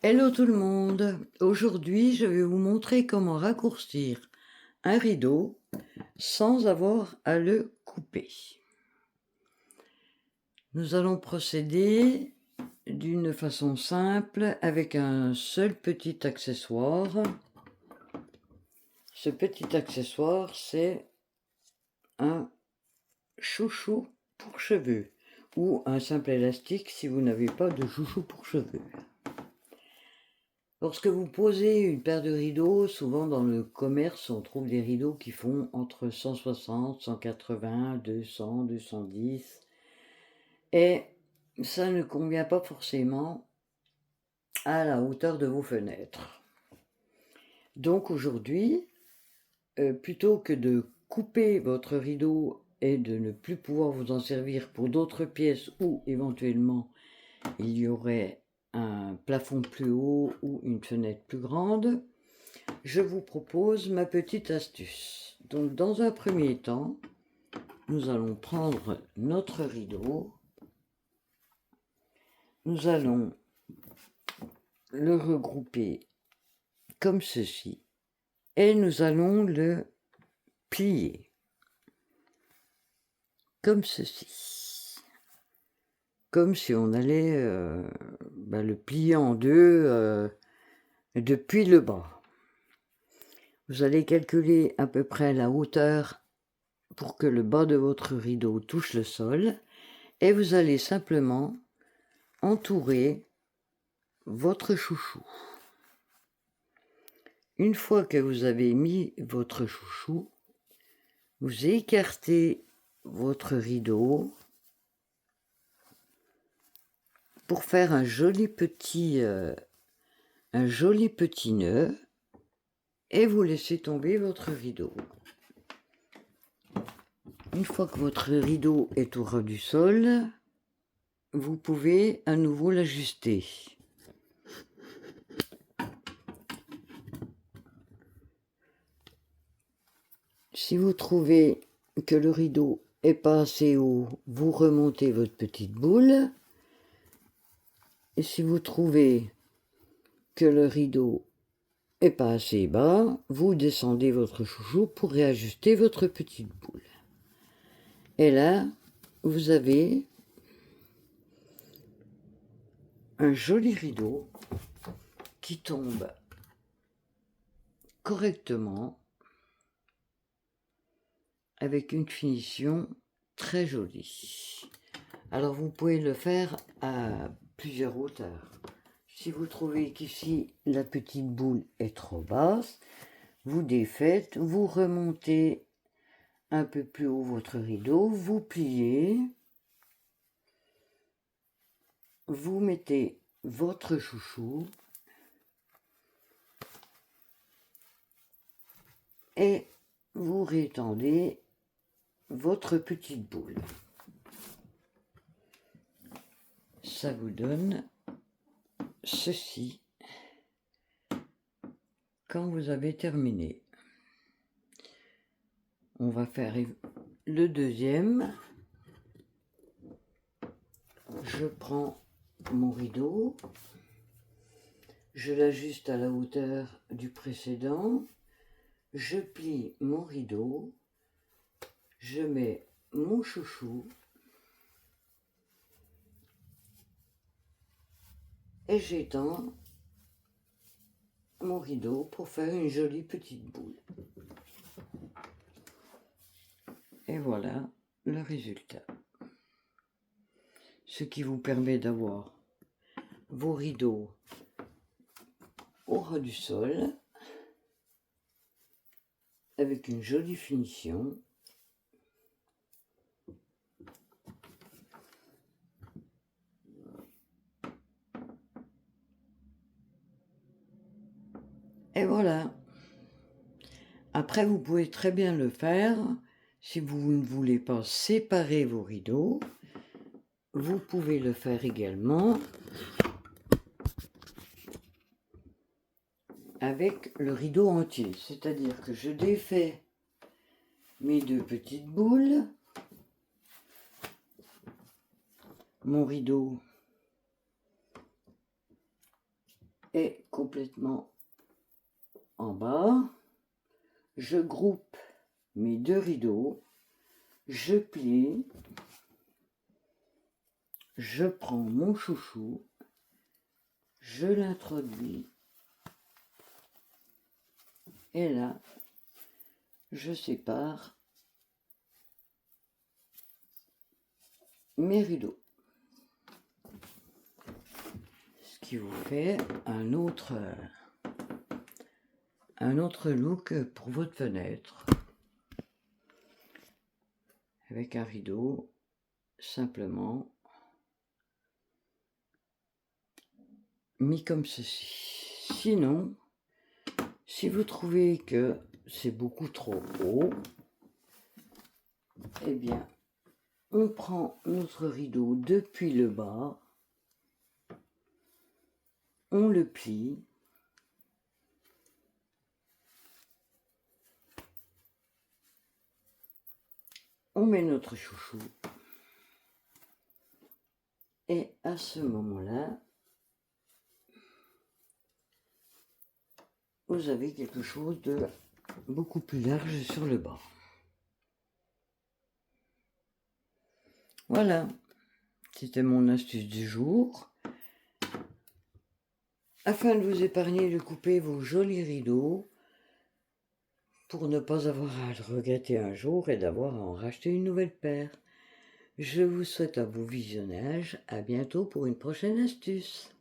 Hello tout le monde! Aujourd'hui, je vais vous montrer comment raccourcir un rideau sans avoir à le couper. Nous allons procéder d'une façon simple avec un seul petit accessoire. Ce petit accessoire, c'est un chouchou pour cheveux ou un simple élastique si vous n'avez pas de chouchou pour cheveux. Lorsque vous posez une paire de rideaux, souvent dans le commerce, on trouve des rideaux qui font entre 160, 180, 200, 210. Et ça ne convient pas forcément à la hauteur de vos fenêtres. Donc aujourd'hui, plutôt que de couper votre rideau et de ne plus pouvoir vous en servir pour d'autres pièces où éventuellement il y aurait un plafond plus haut ou une fenêtre plus grande, je vous propose ma petite astuce. Donc dans un premier temps, nous allons prendre notre rideau, nous allons le regrouper comme ceci et nous allons le plier comme ceci, comme si on allait le plier en deux depuis le bas. Vous allez calculer à peu près la hauteur pour que le bas de votre rideau touche le sol et vous allez simplement entourer votre chouchou. Une fois que vous avez mis votre chouchou, vous écartez votre rideau pour faire un joli petit nœud et vous laissez tomber votre rideau. Une fois que votre rideau est au ras du sol, vous pouvez à nouveau l'ajuster. Si vous trouvez que le rideau est pas assez haut, vous remontez votre petite boule. Et si vous trouvez que le rideau est pas assez bas, vous descendez votre chouchou pour réajuster votre petite boule. Et là, vous avez un joli rideau qui tombe correctement avec une finition très jolie. Alors vous pouvez le faire à plusieurs hauteurs. Si vous trouvez qu'ici la petite boule est trop basse, vous défaites, vous remontez un peu plus haut votre rideau, vous pliez, vous mettez votre chouchou et vous rétendez votre petite boule. Ça vous donne ceci quand vous avez terminé. On va faire le deuxième. Je prends mon rideau, je l'ajuste à la hauteur du précédent, je plie mon rideau, je mets mon chouchou et j'étends mon rideau pour faire une jolie petite boule. Et voilà le résultat. Ce qui vous permet d'avoir vos rideaux au ras du sol avec une jolie finition. Et voilà. Après, vous pouvez très bien le faire si vous ne voulez pas séparer vos rideaux. Vous pouvez le faire également avec le rideau entier. C'est-à-dire que je défais mes deux petites boules, mon rideau est complètement en bas. Je groupe mes deux rideaux, je plie, je prends mon chouchou, je l'introduis et là, je sépare mes rideaux. Ce qui vous fait un autre look pour votre fenêtre. Avec un rideau, simplement mis comme ceci. Sinon, si vous trouvez que c'est beaucoup trop haut, eh bien, on prend notre rideau depuis le bas, on le plie, on met notre chouchou, et à ce moment-là, vous avez quelque chose de beaucoup plus large sur le bas. Voilà, c'était mon astuce du jour. Afin de vous épargner de couper vos jolis rideaux, pour ne pas avoir à le regretter un jour et d'avoir à en racheter une nouvelle paire. Je vous souhaite un beau visionnage, à bientôt pour une prochaine astuce.